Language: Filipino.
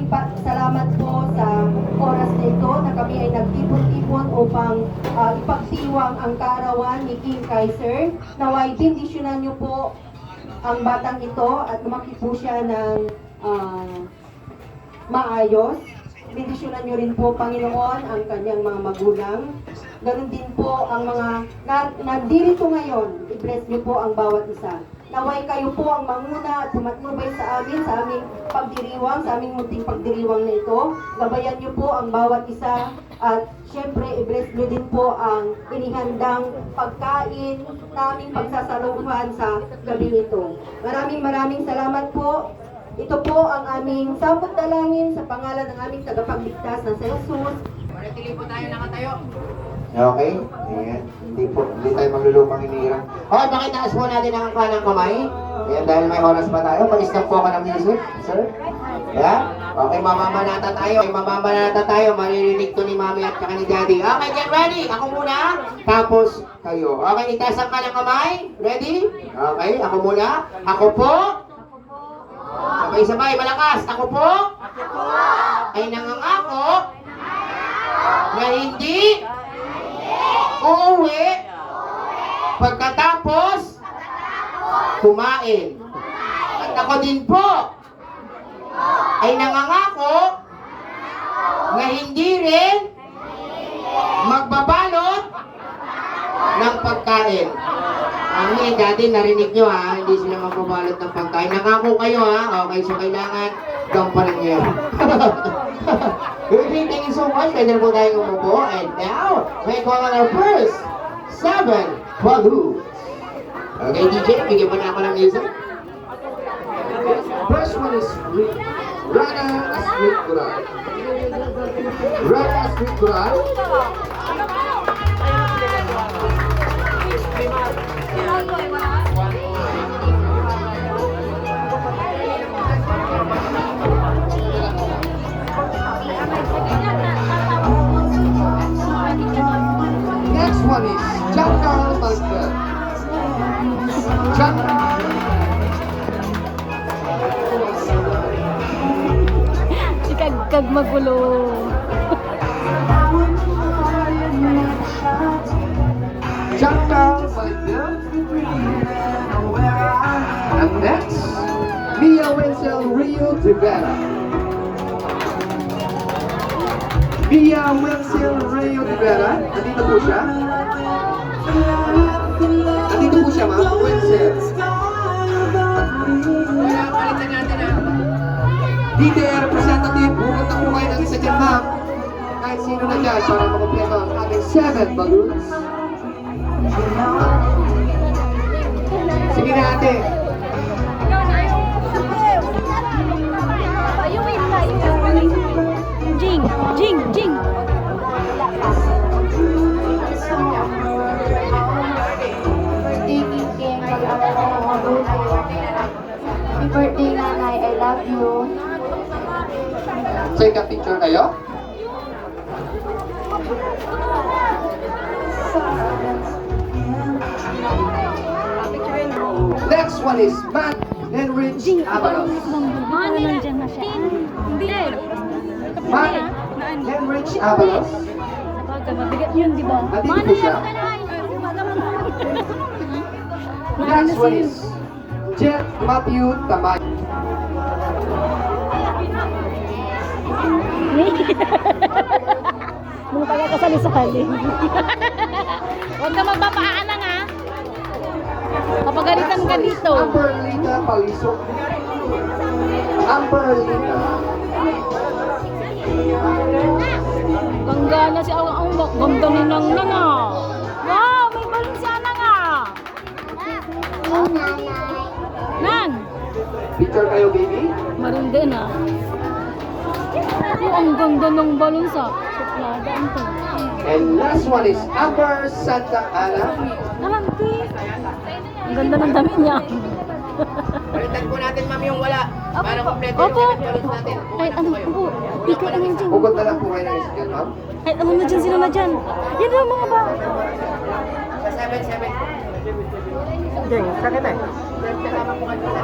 salamat po sa oras na ito na kami ay nagtipon-tipon upang ipagdiwang ang kaarawan ni King Kaiser. Naway bendisyonan niyo po ang batang ito at lumaki po siya ng maayos. Bendisyonan niyo rin po, Panginoon, ang kanyang mga magulang. Ganon din po ang mga nandirito ngayon. I-bless niyo po ang bawat isa. Naway kayo po ang manguna at tumatnubay sa aming pagdiriwang, sa aming munting pagdiriwang na ito. Gabayan niyo po ang bawat isa at syempre i-bless niyo din po ang inihandang pagkain naming pagsasaluhan sa gabi ito. Maraming salamat po. Ito po ang aming samput dalangin sa pangalan ng aming tagapagligtas na si Jesus. Manatili po tayo nakatayo. Okay? Ayan. Hindi tayo maglulupang hinirang. Okay, pakitaas po natin ang kanang kamay. Ayan, dahil may oras pa tayo. Pag-stop po ka ng music, sir. Yeah? Okay, mamamanata tayo. Mamamanata tayo. Maririnig to ni mami at saka ni daddy. Okay, get ready. Ako muna. Tapos kayo. Okay, itaas ang kanang kamay. Ready? Okay, ako muna. Ako po. Sabay-sabay, malakas. Ako po. Ay nangangako na hindi uuwi pagkatapos kumain. At ako din po ay nangangako na hindi rin magbabalot ng pagkain. Mami, daddy, narinig nyo ha, hindi sila magbabalot ng pagkain. Nangako kayo ha, okay, so kailangan gamparan nyo yan. Thank you so much. Pwede na po tayong umupo. And now, may call on our first 7 balloons. Okay, DJ, bigyan mo na ako ng music. First one is Rana Asrit Kural. Rana Asrit Kural. Next one is Jangkal Malker. Jangkal. Si Kagkag magulo. Jangkal Malker. And next, Mia Wenzel Rio de Vera. Mia Wenzel Rio de Vera. Nandito po siya. Nandito po siya, ma'am. Wenzel. Palitan natin ha. DTR representative, pumunta po kayo ng isa dyan, ma'am. Kahit sino na dyan para makumpleto ang ating 7 balloons. Sige na, ate. Jing, jing, jing. Happy birthday, Nanay. I love you. Take a picture kayo. Next one is Matt Henrich Avalos. Ano nandyan na siya? Hindi. Matt Henrich Avalos. Mabigat yun, di ba? Nandito po siya. Next one is Jet Matthew Tamay. Mung taga kasali-sali. Huwag ka magpapaalang ha. Kapagalitan ka dito. Amberlita Palisok. Amberlita. Ganda na si ang ganda ni Nang Nang ah. Wow, may balon si Anang ah. Nan, Picture kayo, baby. marunde na. Oh, ang ganda ng balon sa suplada ito. And last one is Amber Santa Ana. Nalanti. Ang ganda ng dami niya. Palitan po natin ma'am yung wala. Para kompleto yung Opo. 7 balloons natin. Kahit ano po. Ikaw na dyan. Hugot na lang po kayo ng isa dyan, ma'am. Kahit ano na dyan, sila na dyan. Yan lang mga ba? Sa 7. Sakit eh. Kasama po kayo sa 7.